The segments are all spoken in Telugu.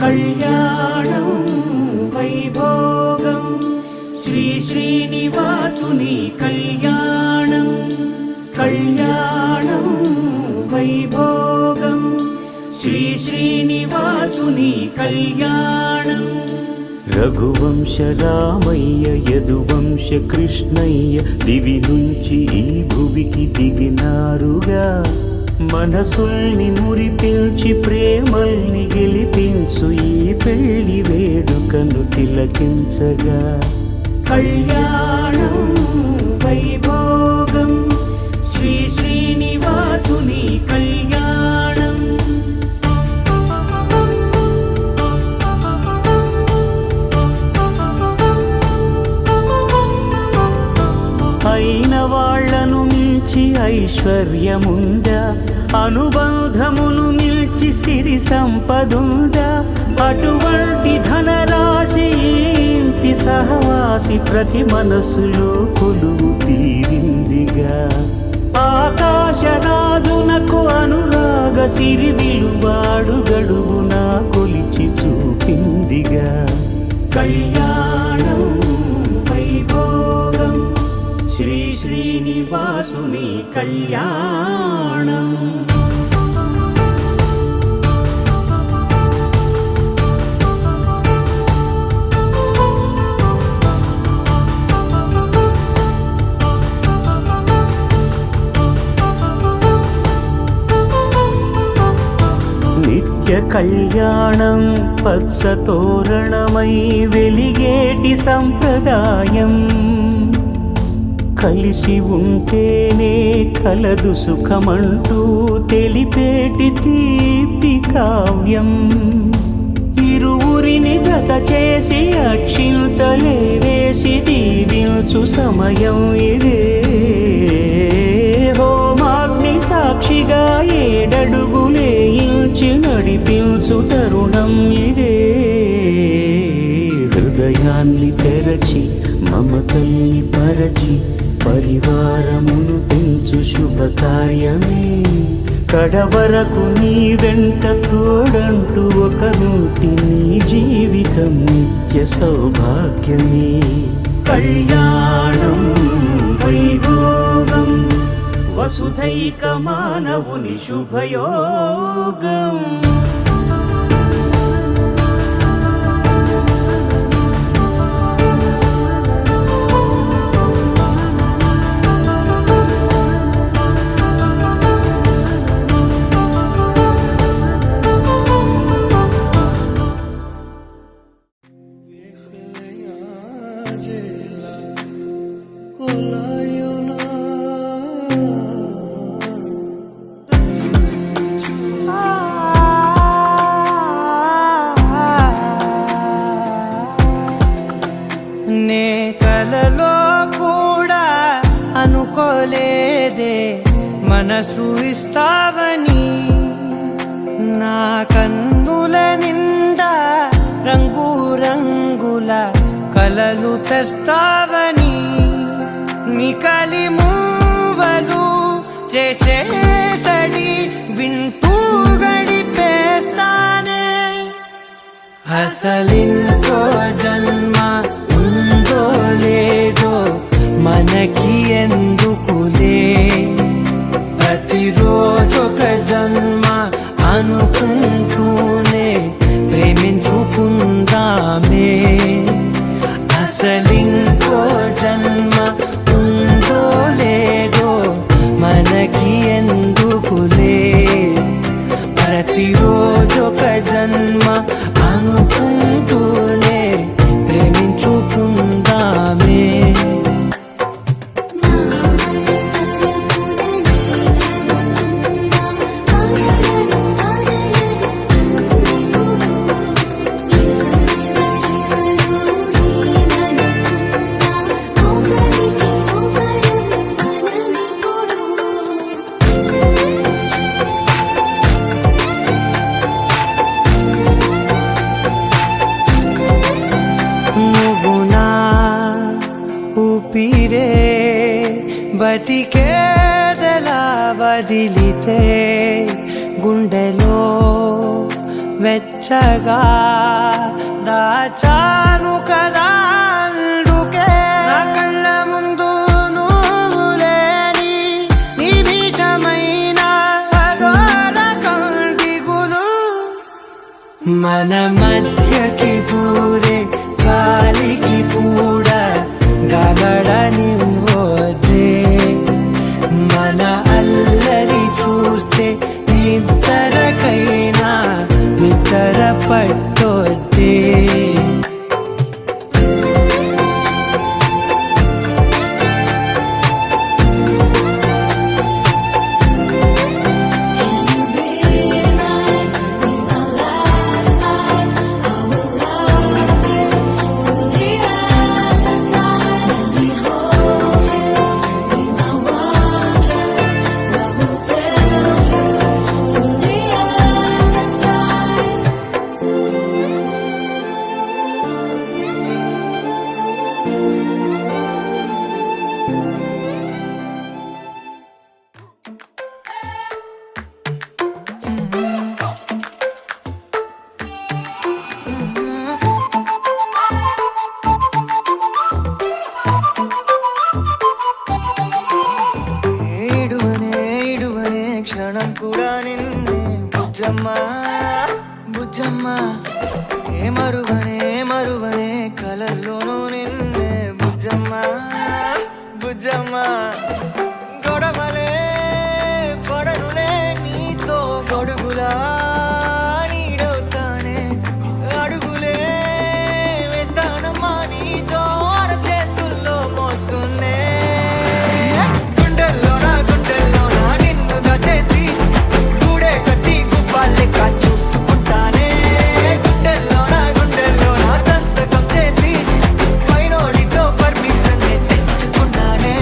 కళ్యాణం వైభోగం శ్రీ శ్రీనివాసుని కళ్యాణం. కళ్యాణం వైభోగం శ్రీ శ్రీనివాసుని కళ్యాణం. రఘువంశ రామయ్య యదువంశ కృష్ణయ్య దివి నుంచి ఈ భువికి దిగినారుగా. మనసుల్ని మురిపించి ప్రేమల్ని గెలిపించు ఈ పెళ్లి వేడుకను తిలకించగా. కళ్యాణం వైభోగం శ్రీ శ్రీనివాసుని కళ్యాణం. అయిన వాళ్లను మించి ఐశ్వర్యముందా, అనుబంధమును మిల్చి సిరి సంపదుందా. అటువంటి ధనరాశి ఇంటి సహవాసి ప్రతి మనసులో కొలువు తీరిందిగా. ఆకాశరాజునకు అనురాగ సిరి విలువాడు గడువునా కొలిచి చూపిందిగా. కళ్యాణం వైభోగం శ్రీ శ్రీనివాసుని కళ్యాణం. నిత్య కళ్యాణం పచ్చ తోరణమై వెలిగేటి సంప్రదాయం. కలిసి ఉంటేనే కలదు సుఖమంటూ తెలిపేటి తీపి కావ్యం. ఇరువురిని జత చేసి అక్షింతలే వేసి దీవించు సమయం ఇదే. హోమాగ్ని సాక్షిగా ఏడడుగులే ఇంచి నడిపించు తరుణం ఇదే. హృదయాన్ని తెరచి మమతల్ని పరచి పరివారమును పెంచు శుభకార్యమే. కడవరకు నీ వెంట తోడంటూ ఒకరుంటి నీ జీవితం నిత్య సౌభాగ్యమే. కళ్యాణం వైభోగం వసుధైక మానవుని శుభయోగం. నే కలలో కూడా అనుకోలేదే మనసు ఇస్తావని. నా కన్నుల నిండా రంగు రంగుల కలలు తెస్తావని. నికలి మూవలు చేసేసడి వింటూ గడిపేస్తానే. అసలింకో జన్మ ఉందో లేదో మనకి ఎందుకులే. ప్రతిరోజొక జన్మ అనుకుంటూనే ప్రేమించుకుందామే. అసలింకో జన్మ ఉందో లేదో మనకి ఎందుకులే. ప్రతిరోజొక జన్మ అనుకుంటూనే ప్రేమించుకుందామే. బతికేదలా వదిలితే గుండెలో వెచ్చగా దాచాను కదా అందుకే నా కళ్ళ ముందు నువ్వు లేని నిమిషమైన అఘోర కంటిగులు మన మధ్యకి దూరే గాలికి కూడా గగడనివ్వొద్దే మన అల్లరి చూస్తే నిద్రకైనా నిద్ర పట్టొద్దే ఇడువనే క్షణం కూడా నిన్నే బుజ్జమ్మా బుజ్జమ్మా ఏ మరువనే కలల్లోనూ నిన్నే బుజ్జమ్మా బుజ్జమ్మా గొడవలే పడనులే నీతో గొడుగులా నీడవుతానే అడుగులే వేస్తానమ్మా నీతో అరచేతుల్లో మోస్తున్నే గుండెల్లోనా నిన్ను దాచేసి గూడే కట్టి గుప్పాలెక్క చూసుకుంటానే గుండెల్లోనా సంతకం చేసి పైనోడితో పర్మిషన్ తెచ్చుకున్నానే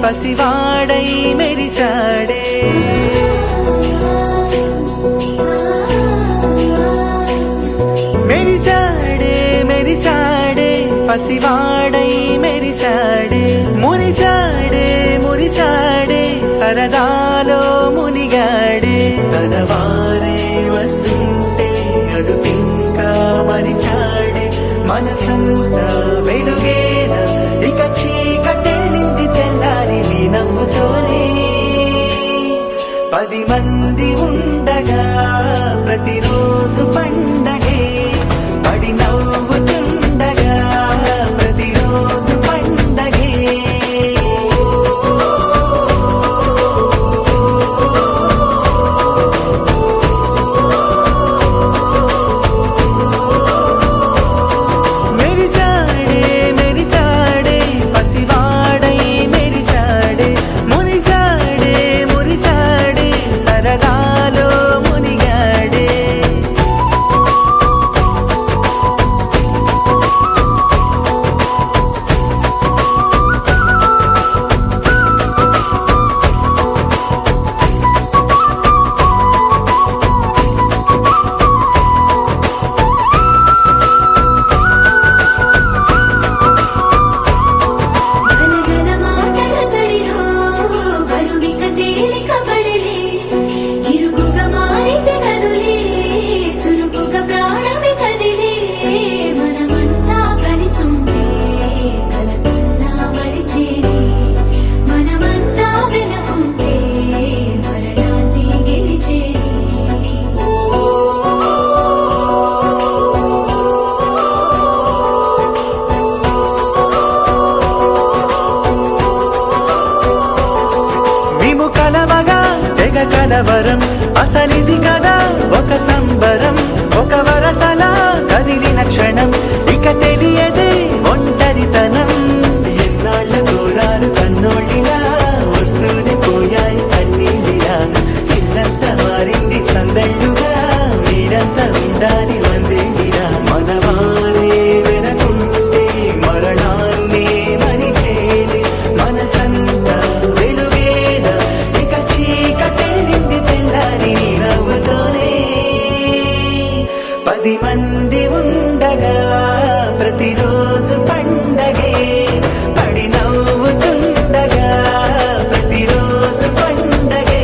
పసివాడై మెరిసాడే మెరిసాడే మెరిసాడే పసివాడై మెరిసాడే మురిసాడే మురిసాడే సరదాలో మునిగాడే తన వారే వస్తుంటే అడుపింకా మరిచాడే మనసంతా వెలుగేన ఇక చీకటెళ్ళింది తెల్లారి నీ నవ్వుతోనే 10 మంది ఉండగా ప్రతిరోజు పండగే పడి నవ్వుతుండగా ప్రతిరోజు పండగే మెరిసాడే మెరిసాడే పసివాడై మెరిసాడే మురిసాడే మురిసాడే సరదాలో మునిగాడే గలగల మాటల సడిలో బరువిక తేలిక పడలే ఇరుగుగా మారితే కదులే చురుకుగా ప్రాణమి కదిలే మనమంతా కలిసుంటే కలకున్నా మరిచేరే మనమంతా వెనకుంటే మరణాన్ని గెలిచేరే మేము కలవగా తెగ కలవరం అసలిది కదా ఒక సంబరం ఒక వరసలా కదిలిన క్షణం ఇక తెలియదే ఒంటరితనం ఎన్నాళ్ళ దూరాలు కన్నోళ్ళిలా వస్తూనే పోయాయి కన్నీళ్ళిలా ఇల్లంతా మారింది సందళ్ళుగా మీరంతా ఉండాలి వందేళ్ళిలా మనవారే వెనకుంటే మరణాన్నే మరిచేలే మనసంతా వెలుగేన ఇక చీకటెళ్ళింది తెల్లారి నీ నవ్వుతోనే 10 మంది ఉండగా ప్రతిరోజు పండగే పడి నవ్వుతుండగా ప్రతిరోజు పండగే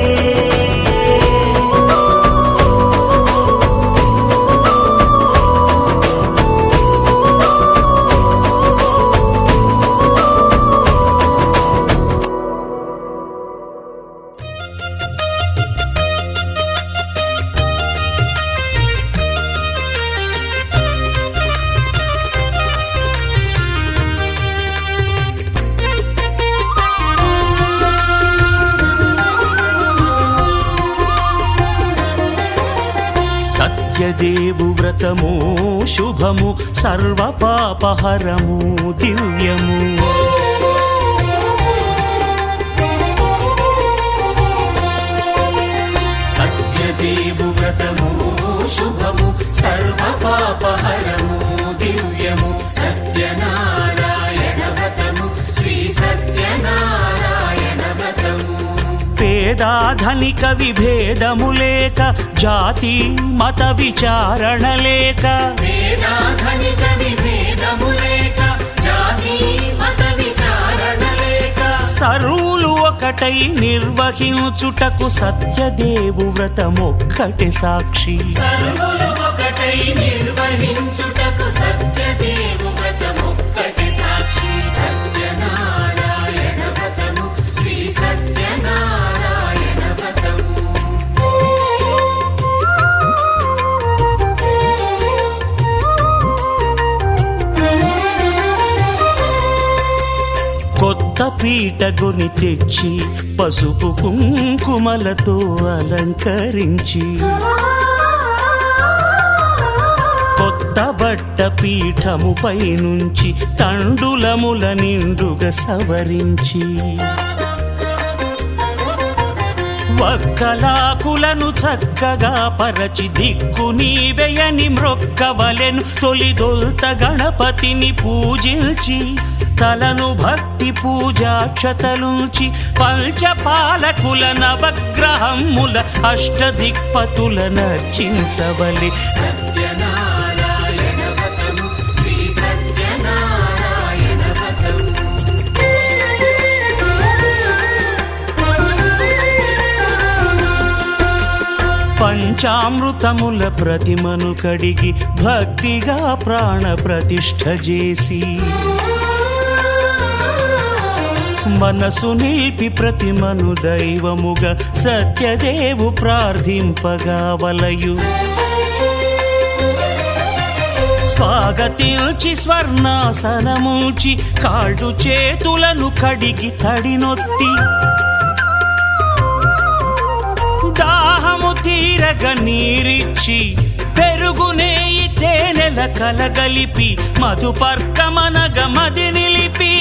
సత్యదేవు వ్రతము శుభము సర్వ పాపహరము దివ్యము సత్యదేవు వ్రతము శుభము సర్వ పాపహరము దివ్యము సత్యనారాయణ వ్రతము శ్రీ సత్యనారాయణ వ్రతము పేదాధనిక విభేదము లేక జాతి మత విచారణ లేక వేదాధనిక విభేదము లేక జాతి మత విచారణ లేక సర్వులు ఒకటై నిర్వహించుటకు సత్యదేవు వ్రతమొక్కటి సాక్షి సర్వులు ఒకటై నిర్వహించుటకు సత్యదేవు వ్రతమొక్కటి సాక్షి సత్యనారాయణ వ్రతము శ్రీ సత్యనారాయణ వ్రతము కొత్త పీటగుని తెచ్చి పసుపు కుంకుమలతో అలంకరించి కొత్త బట్ట పీఠముపై నుంచి తండులముల నిండుగా సవరించి వక్కలాకులను చక్కగా పరచి దిక్కు నీవెయని మ్రొక్కవలెను. తొలిదొల్త గణపతిని పూజించి తలను భక్తి పూజాక్షతలుంచి పంచపాలకుల నవగ్రహముల అష్టదిక్పతుల నర్చించవలె. సత్యనారాయణ వ్రతము శ్రీ సత్యనారాయణ వ్రతము. పంచామృతముల ప్రతిమను కడిగి భక్తిగా ప్రాణ ప్రతిష్ఠ చేసి మనసు నిలిపి ప్రతిమను దైవముగా సత్యదేవు ప్రార్థింపగా వలయు. స్వాగతించి స్వర్ణాసనముంచి కాళ్ళు చేతులను కడిగి తడినొత్తి దాహము తీరగ నీరిచ్చి పెరుగు నేయి తేనెల కలగలిపి మధుపర్కమనగ మది నిలిపి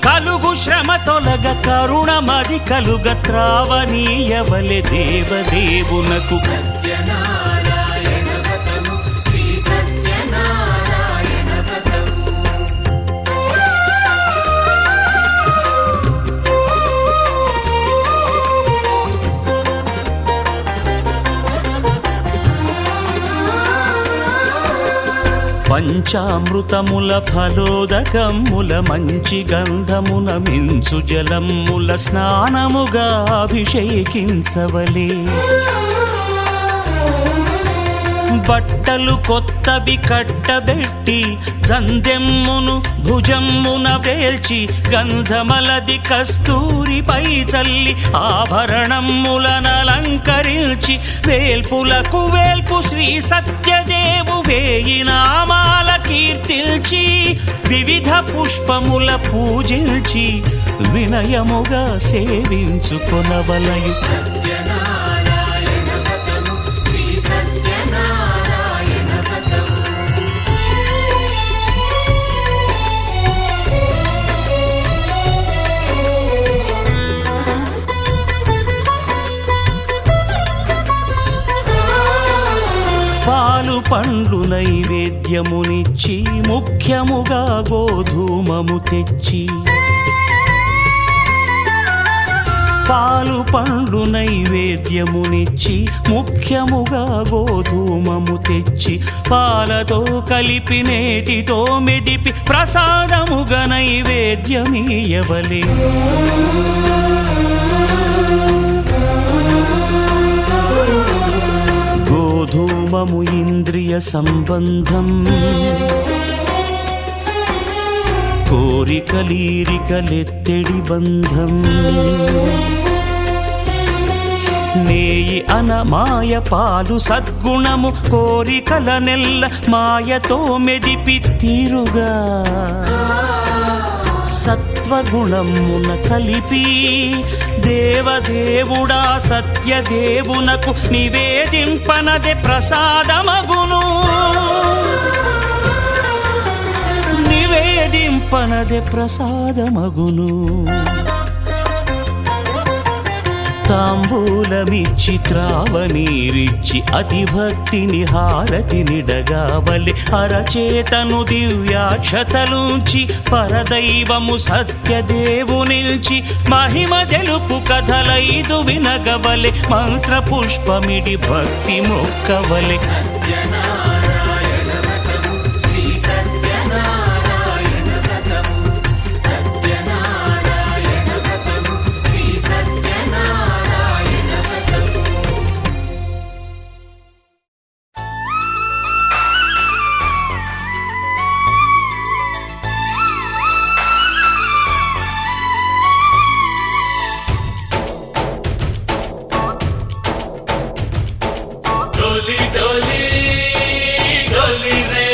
కలుగు శ్రమ తొలగ కరుణ మది కలుగ త్రావనీయవలె దేవదేవునకు. సత్యనారాయణ వ్రతము శ్రీ సత్యనారాయణ వ్రతము. పంచామృతముల ఫలోదకముల మంచి గంధమున మించు జలముల స్నానముగా అభిషేకించవలే. బట్టలు కొత్తవి కట్టబెట్టి జందెమ్మును భుజమ్మున వేల్చి గంధమలది కస్తూరిపై చల్లి ఆభరణములనలంకరించి వేల్పులకు వేల్పు శ్రీ సత్యదేవు వేయి నామాల కీర్తిల్చి వివిధ పుష్పముల పూజించి వినయముగా సేవించుకొనవలయు. సత్యనారాయణ వ్రతము శ్రీ సత్యనారాయణ వ్రతము. పాలు పండ్లు నైవేద్యమునిచ్చి ముఖ్యముగా గోధూమము తెచ్చి పాలు పండ్లు నైవేద్యమునిచ్చి ముఖ్యముగా గోధూమము తెచ్చి పాలతో కలిపి నేతితో మెదిపి ప్రసాదముగా నైవేద్యమీయవలే. గోధూమము ఇంద్రియ సంబంధం కోరికలీరికలెత్తెడి బంధం. నేయి అనమాయ పాలు సద్గుణము కోరికల నెల్ల మాయతో మెదిపి తీరుగా సత్వగుణమున కలిపి దేవదేవుడా సత్యదేవునకు నివేదింపనదే ప్రసాదమగును. నివేదింపనదే ప్రసాదమగును. తాంబూలమిచ్చి త్రావనీరిచ్చి అతి భక్తిని హారతినిడగావలె. అరచేతను దివ్యాక్షతలుంచి పరదైవము సత్యదేవునిల్చి మహిమ తెలుపు కథలైదు వినగవలె. మంత్ర పుష్పమిడి భక్తి మొక్కవలె. సత్యనారాయణ వ్రతము శ్రీ సత్యనారాయణ వ్రతము. సత్యనారాయణ వ్రతము శ్రీ సత్యనారాయణ వ్రతము. డోలి డోలి డోలి రే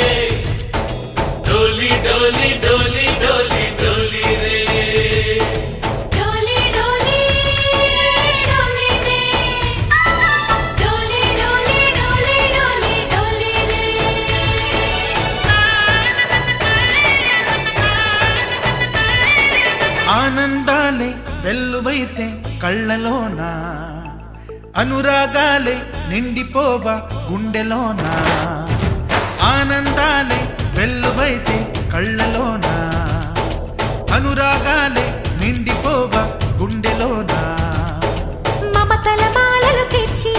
డోలి డోలి డోలి డోలి డోలి రే. డోలి డోలి డోలి రే డోలి డోలి డోలి డోలి డోలి రే. ఆనందాలే వెల్లువైతే కళ్ళలోన అనురాగాలే నిండిపోవ గుండెలోన, ఆనందాలే వెల్లువైతే కళ్ళలోన, అనురాగాలే నిండిపోవ గుండెలోన. మమతల మాలలు తెచ్చి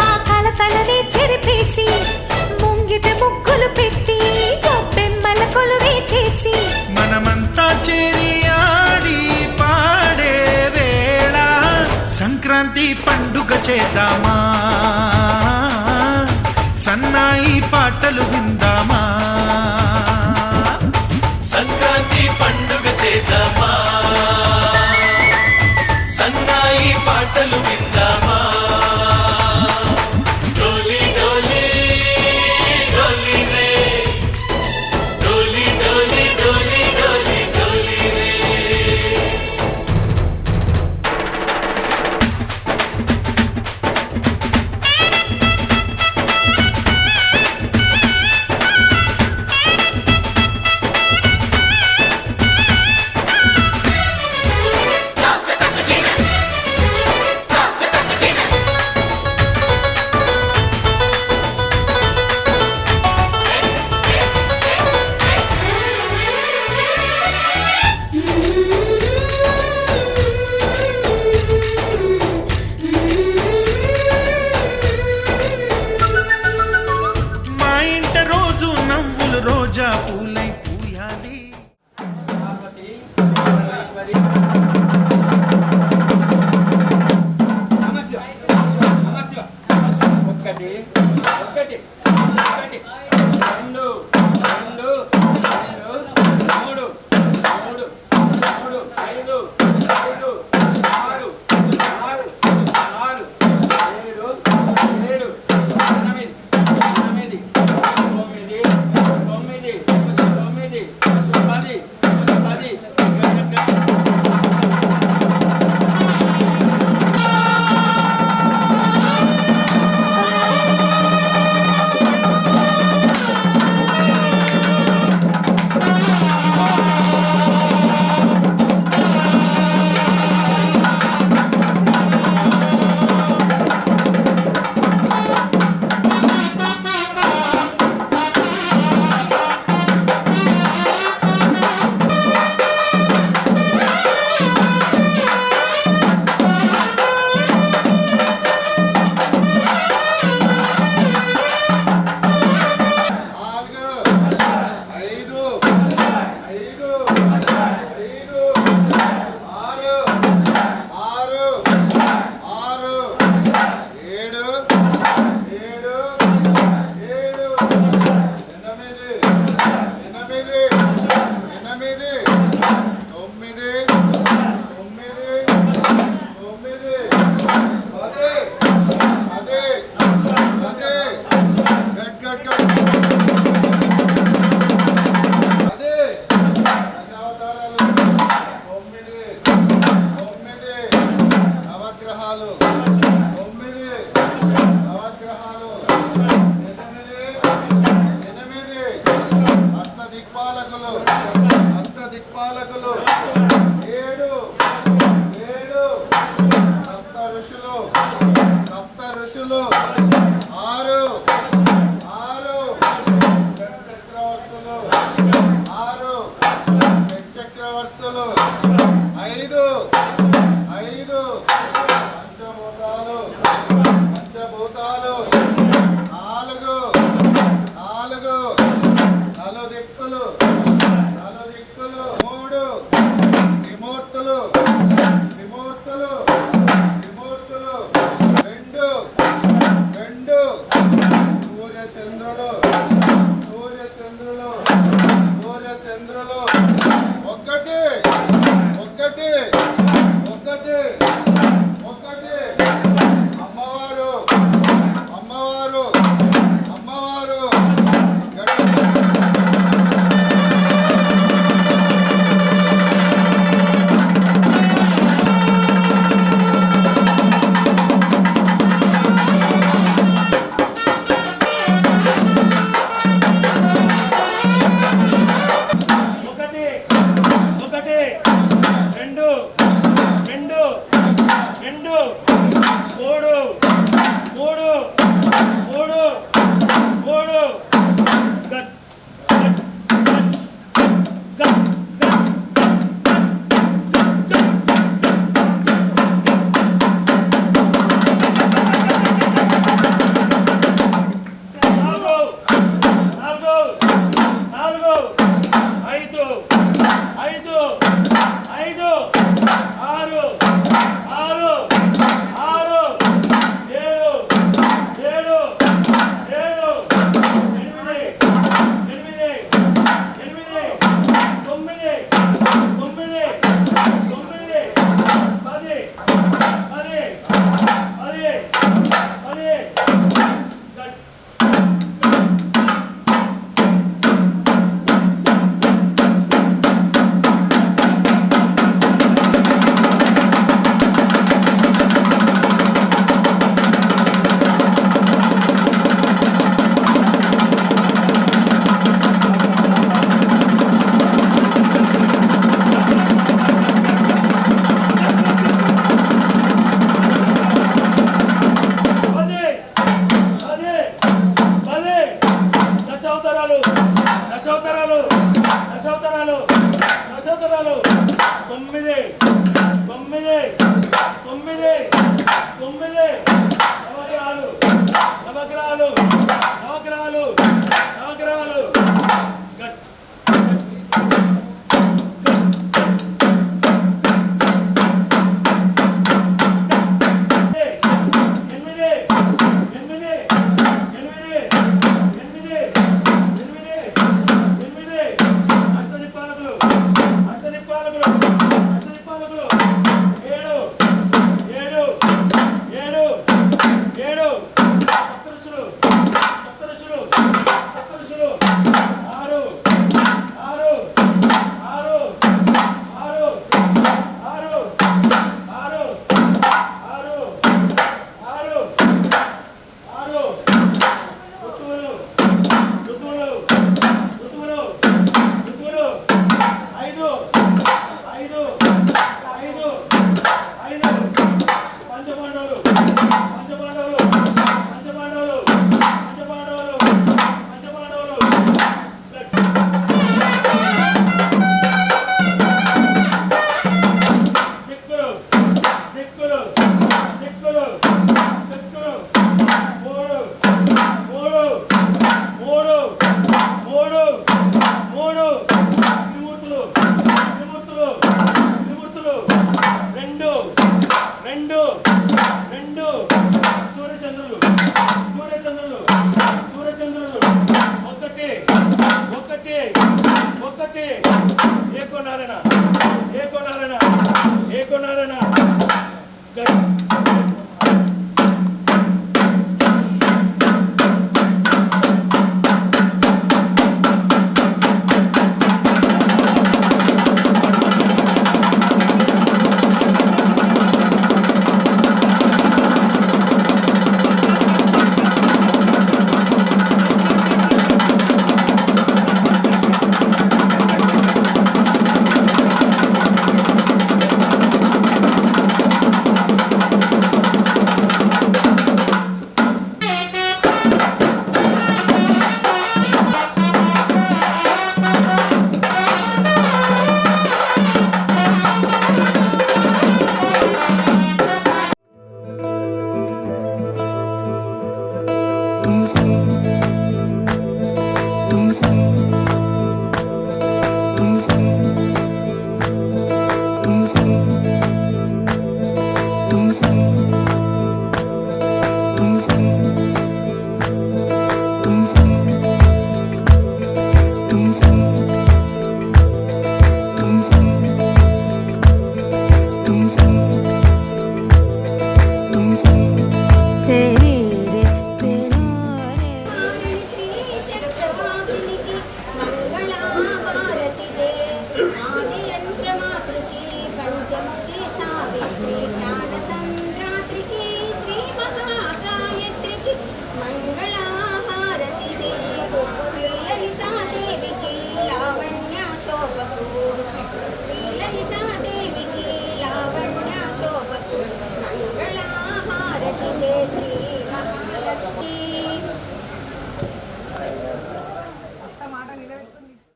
ఆ కలతలనే చెరిపేసి, ముంగిట ముగ్గులు పెట్టి గొప్పెమ్మల కొలువే చేసి, మనమంతా చేరి ఆడి పాడే వేళ సంక్రాంతి పండుగ చేద్దామా, సన్నాయి పాటలు విందామా. సంక్రాంతి పండుగ చేద్దామా, సన్నాయి పాటలు విందామా. డోలి డోలి డోలి రే, డోలి డోలి డోలి డోలి డోలి రే. మా ఇంట రోజు నవ్వులు రోజా పూలై పూయాలి. ఒకటి ఒకటి ఒకటి రెండు రెండు రెండు మూడు మూడు మూడు ఐదు ఐదు ఆరు ఆరు ఆరు ఏడు ఏడు ఎనిమిది ఎనిమిది తొమ్మిది తొమ్మిది తొమ్మిది పది పది. అష్టదిక్పాలకులు 7 సప్త ఋషులు 6 చక్రవర్తులు 5 పంచభూతాలు 4 నలుదిక్కులు 3 త్రిమూర్తులు 2 సూర్యచంద్రులు 1 సంవత్సరాలు 9 9 9 9 నవగ్రహాలు నవగ్రహాలు నవగ్రహాలు